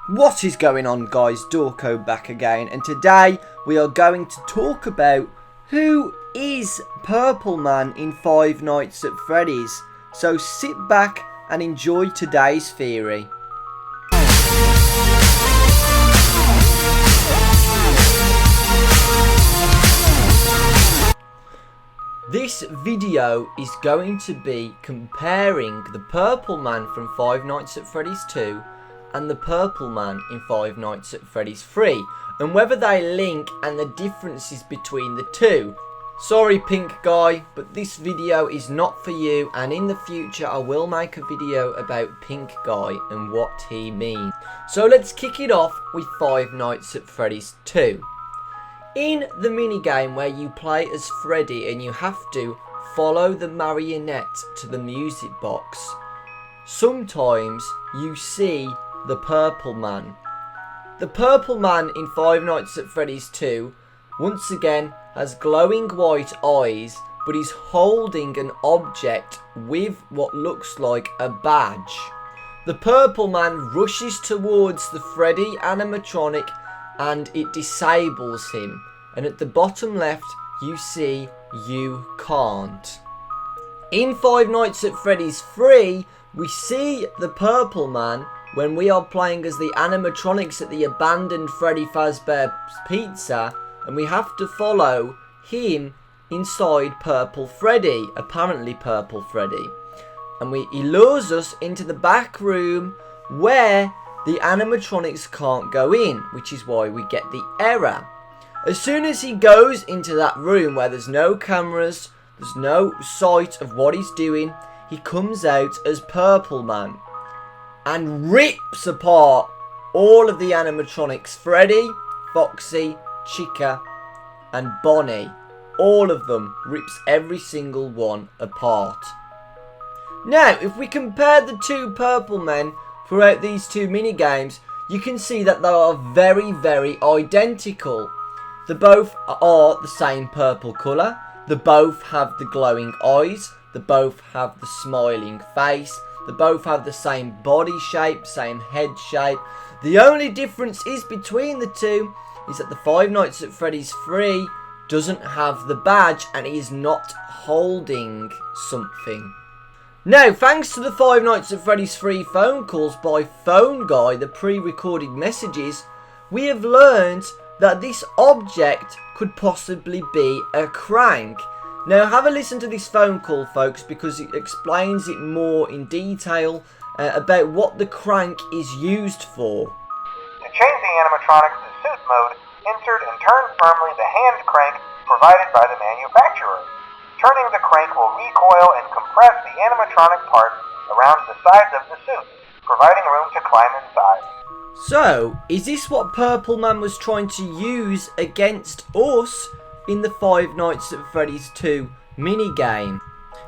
What is going on, guys? Dawkbro back again, and today we are going to talk about who is Purple Man in Five Nights at Freddy's. So sit back and enjoy today's theory. This video is going to be comparing the Purple Man from Five Nights at Freddy's 2 and the Purple Man in Five Nights at Freddy's 3, and whether they link and the differences between the two. Sorry pink guy, but this video is not for you, and in the future I will make a video about pink guy and what he means. So let's kick it off with Five Nights at Freddy's 2. In the minigame where you play as Freddy and you have to follow the marionette to the music box, sometimes you see the Purple Man. The Purple Man in Five Nights at Freddy's 2 once again has glowing white eyes, but he's holding an object with what looks like a badge. The Purple Man rushes towards the Freddy animatronic and it disables him, and at the bottom left you see "You can't." In Five Nights at Freddy's 3 we see the Purple Man when we are playing as the animatronics at the abandoned Freddy Fazbear's Pizza, and we have to follow him inside Purple Freddy, apparently Purple Freddy, and he lures us into the back room where the animatronics can't go in, which is why we get the error. As soon as he goes into that room where there's no cameras, there's no sight of what he's doing, he comes out as Purple Man and rips apart all of the animatronics. Freddy, Foxy, Chica and Bonnie, all of them, rips every single one apart. Now if we compare the two Purple Men throughout these two minigames, you can see that they are very, very identical. They both are the same purple colour, they both have the glowing eyes, they both have the smiling face, they both have the same body shape, same head shape. The only difference is between the two is that the Five Nights at Freddy's 3 doesn't have the badge and he is not holding something. Now, thanks to the Five Nights at Freddy's 3 phone calls by Phone Guy, the pre-recorded messages, we have learned that this object could possibly be a crank. Now have a listen to this phone call, folks, because it explains it more in detail about what the crank is used for. To change the animatronics to suit mode, insert and turn firmly the hand crank provided by the manufacturer. Turning the crank will recoil and compress the animatronic part around the sides of the suit, providing room to climb inside. So, is this what Purple Man was trying to use against us in the Five Nights at Freddy's 2 minigame?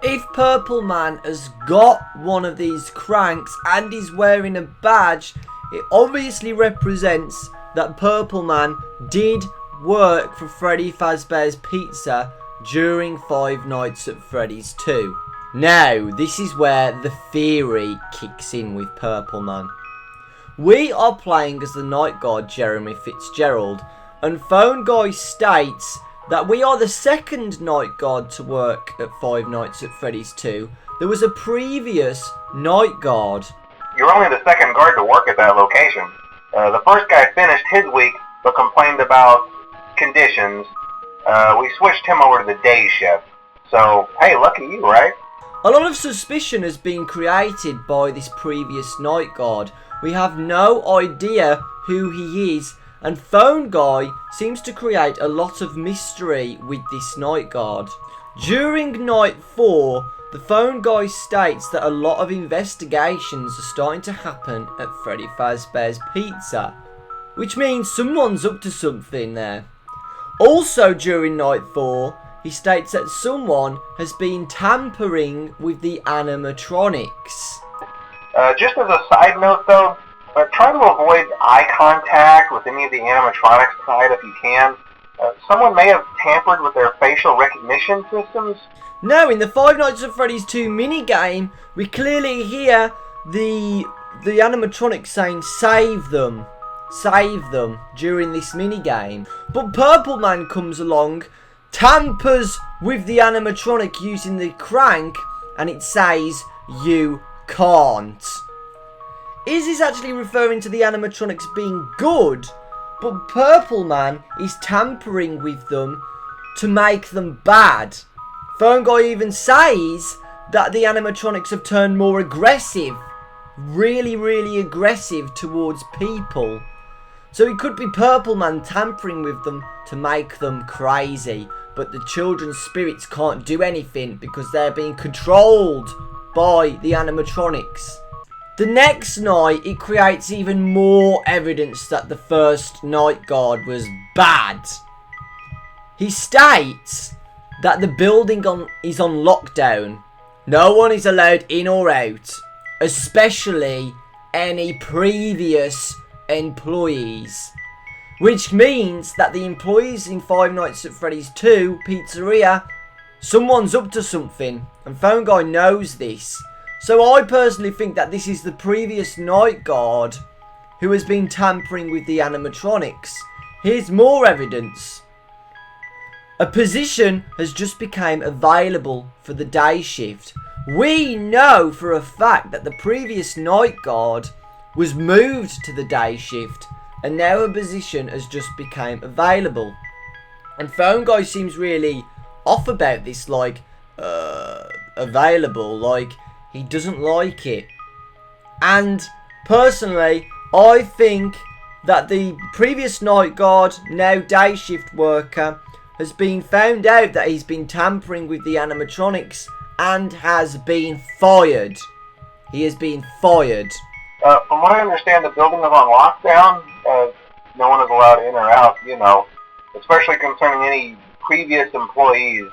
If Purple Man has got one of these cranks and is wearing a badge, it obviously represents that Purple Man did work for Freddy Fazbear's Pizza during Five Nights at Freddy's 2. Now, this is where the theory kicks in with Purple Man. We are playing as the night guard Jeremy Fitzgerald, and Phone Guy states that we are the second night guard to work at Five Nights at Freddy's 2. There was a previous night guard. You're only the second guard to work at that location. The first guy finished his week but complained about conditions. We switched him over to the day shift. So, hey, lucky you, right? A lot of suspicion has been created by this previous night guard. We have no idea who he is, and Phone Guy seems to create a lot of mystery with this night guard. During night 4, the Phone Guy states that a lot of investigations are starting to happen at Freddy Fazbear's Pizza, which means someone's up to something there. Also during night 4, he states that someone has been tampering with the animatronics. Just as a side note though, try to avoid eye contact with any of the animatronics tonight if you can. Someone may have tampered with their facial recognition systems. Now in the Five Nights at Freddy's 2 minigame, we clearly hear the the animatronics saying save them during this minigame. But Purple Man comes along, tampers with the animatronic using the crank, and it says you can't. Is this actually referring to the animatronics being good? But Purple Man is tampering with them to make them bad. Phone Guy even says that the animatronics have turned more aggressive. Really aggressive towards people. So it could be Purple Man tampering with them to make them crazy. But the children's spirits can't do anything because they're being controlled by the animatronics. The next night, it creates even more evidence that the first night guard was bad. He states that the building is on lockdown. No one is allowed in or out, especially any previous employees. Which means that the employees in Five Nights at Freddy's 2 Pizzeria, someone's up to something, and Phone Guy knows this. So I personally think that this is the previous night guard who has been tampering with the animatronics. Here's more evidence. A position has just become available for the day shift. We know for a fact that the previous night guard was moved to the day shift, and now a position has just become available. And Phone Guy seems really off about this, like, available, like, he doesn't like it. And personally, I think that the previous night guard, now day shift worker, has been found out that he's been tampering with the animatronics and has been fired. He has been fired. From what I understand, the building is on lockdown. No one is allowed in or out, especially concerning any previous employees.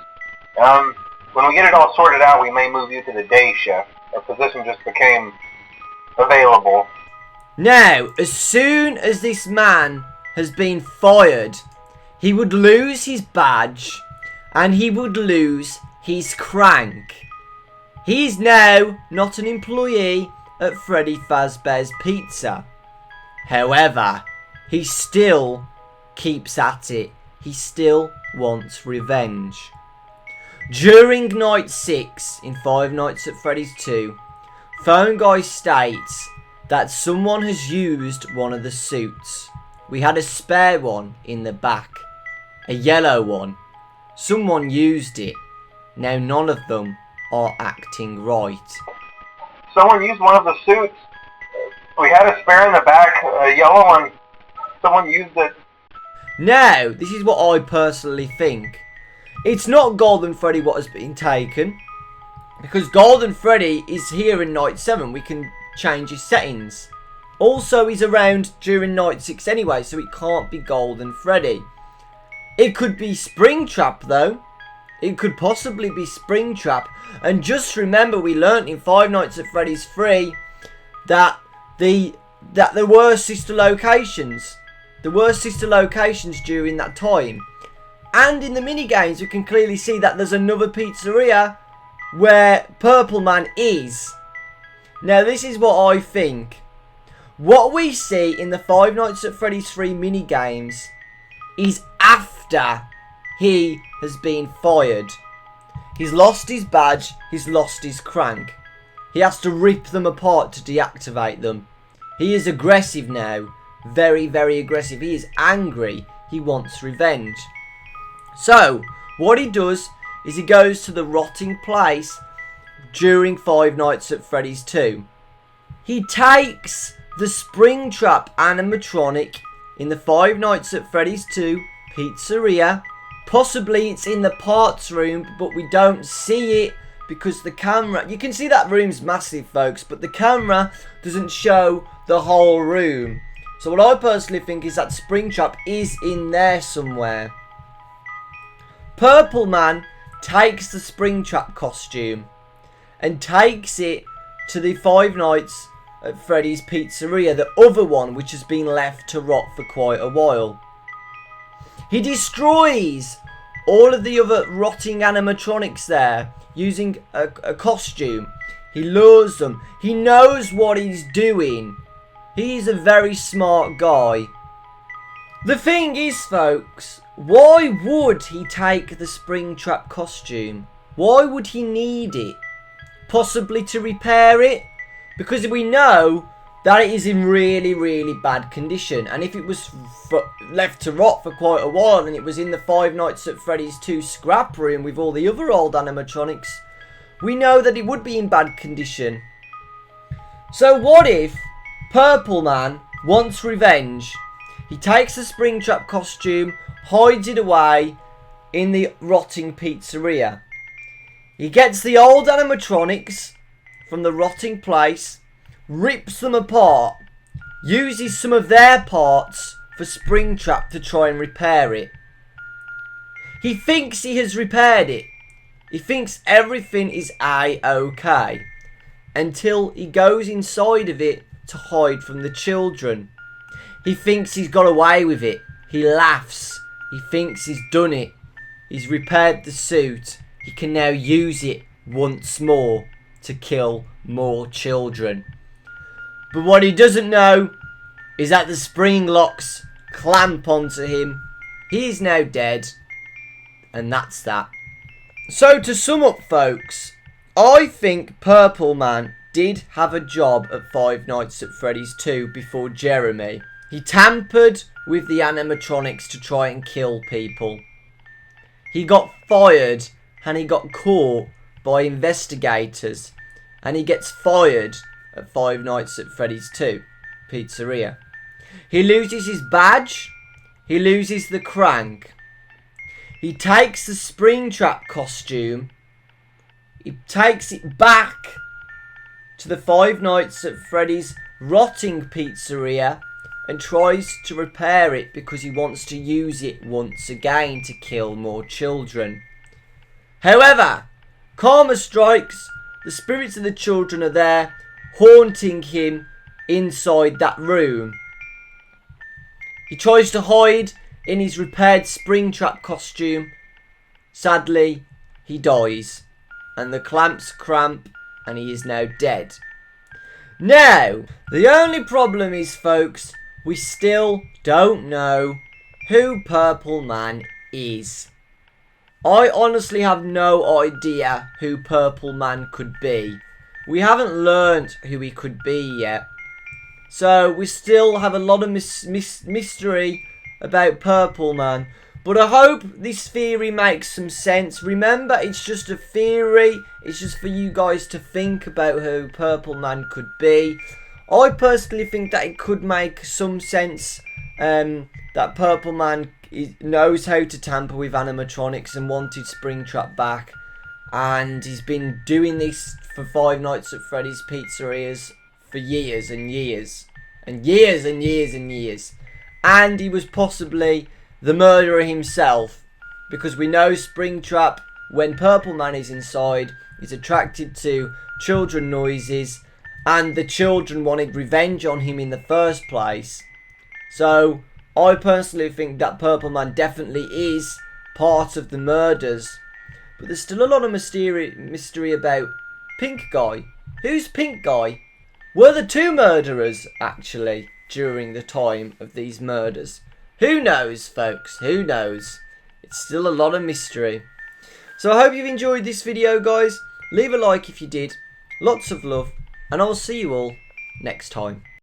When we get it all sorted out, we may move you to the day shift. A position just became available. Now, as soon as this man has been fired, he would lose his badge and he would lose his crank. He is now not an employee at Freddy Fazbear's Pizza. However, he still keeps at it. He still wants revenge. During night 6 in Five Nights at Freddy's 2, Phone Guy states that someone has used one of the suits. We had a spare one in the back. A yellow one. Someone used it. Now none of them are acting right. Someone used one of the suits. We had a spare in the back, a yellow one. Someone used it. Now, this is what I personally think. It's not Golden Freddy what has been taken, because Golden Freddy is here in night 7. We can change his settings. Also, he's around during night 6 anyway, so it can't be Golden Freddy. It could be Springtrap though. It could possibly be Springtrap. And just remember, we learnt in Five Nights at Freddy's 3 that there were sister locations. There were sister locations during that time. And in the minigames, we can clearly see that there's another pizzeria where Purple Man is. Now, this is what I think. What we see in the Five Nights at Freddy's 3 minigames is after he has been fired. He's lost his badge, he's lost his crank. He has to rip them apart to deactivate them. He is aggressive now. Very aggressive. He is angry. He wants revenge. So, what he does is he goes to the rotting place during Five Nights at Freddy's 2. He takes the Springtrap animatronic in the Five Nights at Freddy's 2 pizzeria. Possibly it's in the parts room, but we don't see it because the camera... You can see that room's massive, folks, but the camera doesn't show the whole room. So what I personally think is that Springtrap is in there somewhere. Purple Man takes the Springtrap costume and takes it to the Five Nights at Freddy's Pizzeria, the other one which has been left to rot for quite a while. He destroys all of the other rotting animatronics there using a costume. He lures them. He knows what he's doing. He's a very smart guy. The thing is, folks, why would he take the Springtrap costume? Why would he need it? Possibly to repair it? Because we know that it is in really, really bad condition. And if it was left to rot for quite a while and it was in the Five Nights at Freddy's 2 scrap room with all the other old animatronics, we know that it would be in bad condition. So what if Purple Man wants revenge? He takes the Springtrap costume, hides it away in the rotting pizzeria. He gets the old animatronics from the rotting place, rips them apart, uses some of their parts for Springtrap to try and repair it. He thinks he has repaired it. He thinks everything is A-OK until he goes inside of it to hide from the children. He thinks he's got away with it. He laughs. He thinks he's done it. He's repaired the suit. He can now use it once more to kill more children. But what he doesn't know is that the spring locks clamp onto him. He is now dead. And that's that. So to sum up, folks, I think Purple Man did have a job at Five Nights at Freddy's 2 before Jeremy. He tampered with the animatronics to try and kill people. He got fired and he got caught by investigators. And he gets fired at Five Nights at Freddy's 2 Pizzeria. He loses his badge. He loses the crank. He takes the Springtrap costume. He takes it back to the Five Nights at Freddy's rotting pizzeria and tries to repair it because he wants to use it once again to kill more children. However, karma strikes. The spirits of the children are there, haunting him inside that room. He tries to hide in his repaired Springtrap costume. Sadly, he dies. And the clamps cramp and he is now dead. Now, the only problem is, folks, we still don't know who Purple Man is. I honestly have no idea who Purple Man could be. We haven't learnt who he could be yet. So we still have a lot of mystery about Purple Man. But I hope this theory makes some sense. Remember, it's just a theory. It's just for you guys to think about who Purple Man could be. I personally think that it could make some sense that Purple Man knows how to tamper with animatronics and wanted Springtrap back. And he's been doing this for Five Nights at Freddy's pizzerias for years and years. And years and years and years. And he was possibly the murderer himself. Because we know Springtrap, when Purple Man is inside, is attracted to children noises. And the children wanted revenge on him in the first place. So I personally think that Purple Man definitely is part of the murders. But there's still a lot of mystery about Pink Guy. Who's Pink Guy? Were the two murderers actually during the time of these murders? Who knows, folks? Who knows? It's still a lot of mystery. So I hope you've enjoyed this video, guys. Leave a like if you did. Lots of love. And I'll see you all next time.